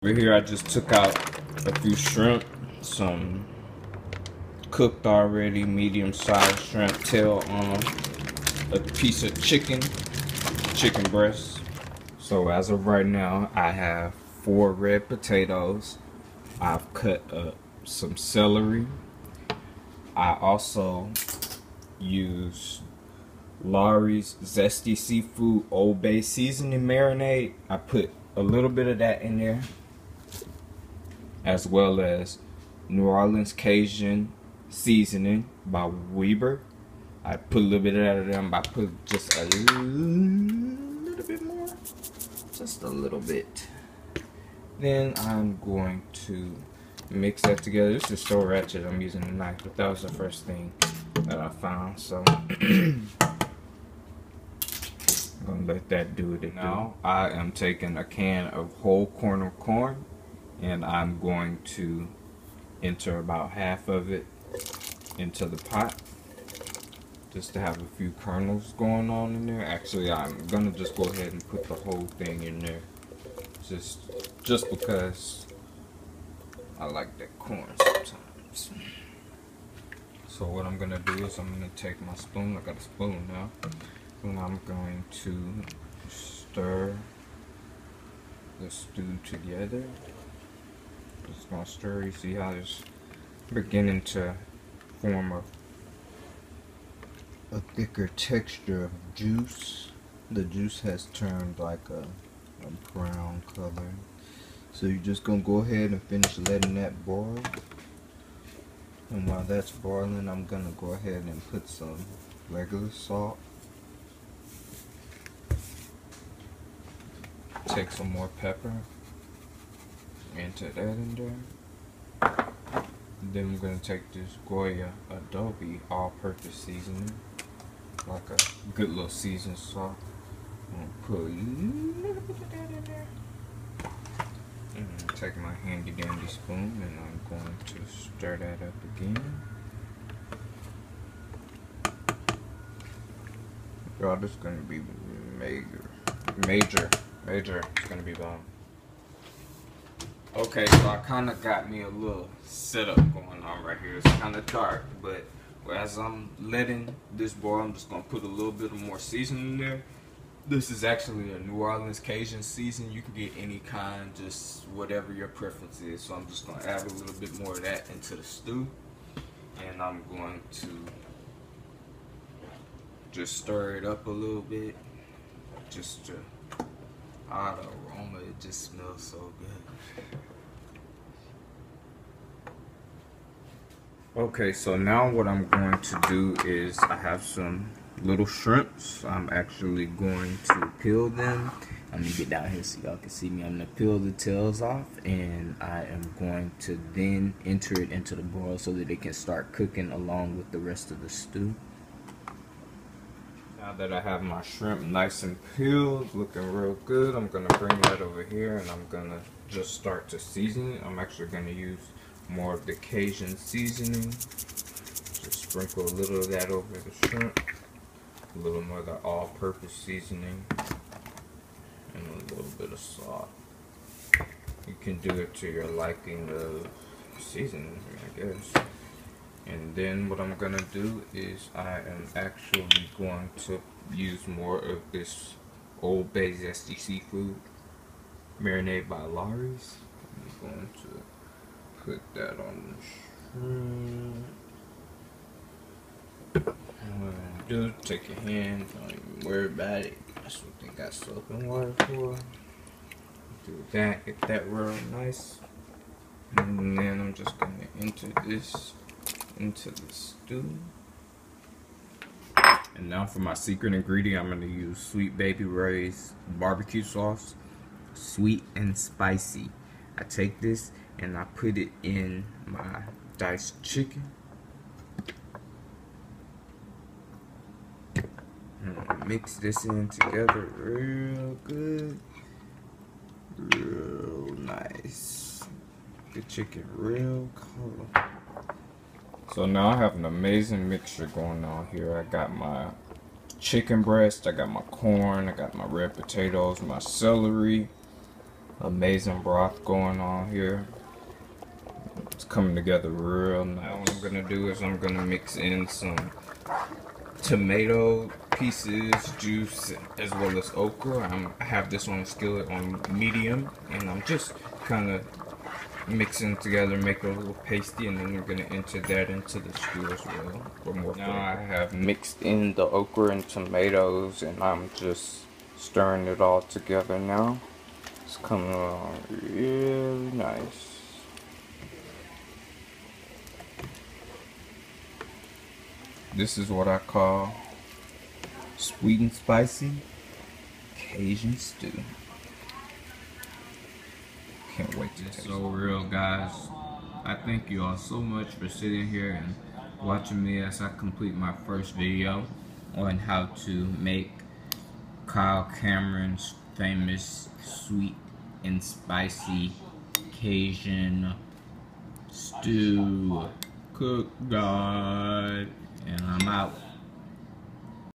Over here I just took out a few shrimp, some cooked already medium-sized shrimp tail on a piece of chicken breast. So as of right now I have 4 red potatoes. I've cut up some celery. I also use Lawry's Zesty Seafood Old Bay seasoning marinade. I put a little bit of that in there, as well as New Orleans Cajun seasoning by Weber. I put a little bit of them. I put just a little bit more, just a little bit. Then I'm going to mix that together. This is so ratchet, I'm using a knife, but that was the first thing that I found, so I'm gonna let that do it. Now I am taking a can of whole corn corn, and I'm going to enter about half of it into the pot, just to have a few kernels going on in there. Actually, I'm gonna just go ahead and put the whole thing in there, just because I like that corn sometimes. So what I'm gonna do is I'm gonna take my spoon. I got a spoon now, and I'm going to stir the stew together. Just gonna stir. You see how it's beginning to form a thicker texture of juice. The juice has turned like a brown color. So you're just gonna go ahead and finish letting that boil. And while that's boiling, I'm gonna go ahead and put some regular salt. Take some more pepper. Enter that in there. Then we're gonna take this Goya Adobe all-purpose seasoning, like a good little seasoned salt. I'm gonna put a little bit of that in there. And take my handy dandy spoon, and I'm going to stir that up again. Y'all, this is gonna be major. It's gonna be bomb. Okay, so I kind of got me a little setup going on right here. It's kind of dark, but as I'm letting this boil, I'm just gonna put a little bit of more seasoning in there. This is actually a New Orleans Cajun season. You can get any kind, just whatever your preference is. So I'm just gonna add a little bit more of that into the stew, and I'm going to just stir it up a little bit, just to the aroma. It just smells so good. Okay, so now what I'm going to do is I have some little shrimps. I'm actually going to peel them. I'm gonna get down here so y'all can see me. I'm gonna peel the tails off, and I am going to then enter it into the boil so that it can start cooking along with the rest of the stew. Now that I have my shrimp nice and peeled, looking real good, I'm gonna bring that over here, and I'm gonna just start to season it. I'm actually gonna use more of the Cajun seasoning. Just sprinkle a little of that over the shrimp, a little more of the all-purpose seasoning, and a little bit of salt. You can do it to your liking of seasoning, I guess. And then what I'm gonna do is I am actually going to use more of this Old Bay Zesty Seafood marinade by Lawry's. I'm going to put that on the shrimp. And what I'm gonna do, take your hand, don't even worry about it. That's what they got soap and water for. Do that, get that real nice. And then I'm just gonna enter this into the stew. And now for my secret ingredient, I'm gonna use Sweet Baby Ray's barbecue sauce, sweet and spicy. I take this and I put it in my diced chicken. And mix this in together real good, real nice. The chicken real cold. So now I have an amazing mixture going on here. I got my chicken breast, I got my corn, I got my red potatoes, my celery, Amazing broth going on here. It's coming together real nice. Now what I'm gonna do is I'm gonna mix in some tomato pieces, juice, as well as okra. I have this on a skillet on medium, and I'm just kind of mixing together, make it a little pasty, and then we're gonna enter that into the stew as well for more flavor. Now I have mixed in the okra and tomatoes, and I'm just stirring it all together now. It's coming along really nice. This is what I call sweet and spicy Cajun stew. Can't wait to taste it. So real, guys. I thank you all so much for sitting here and watching me as I complete my first video on how to make Kyle Cameron's famous sweet and spicy Cajun stew. Cook God.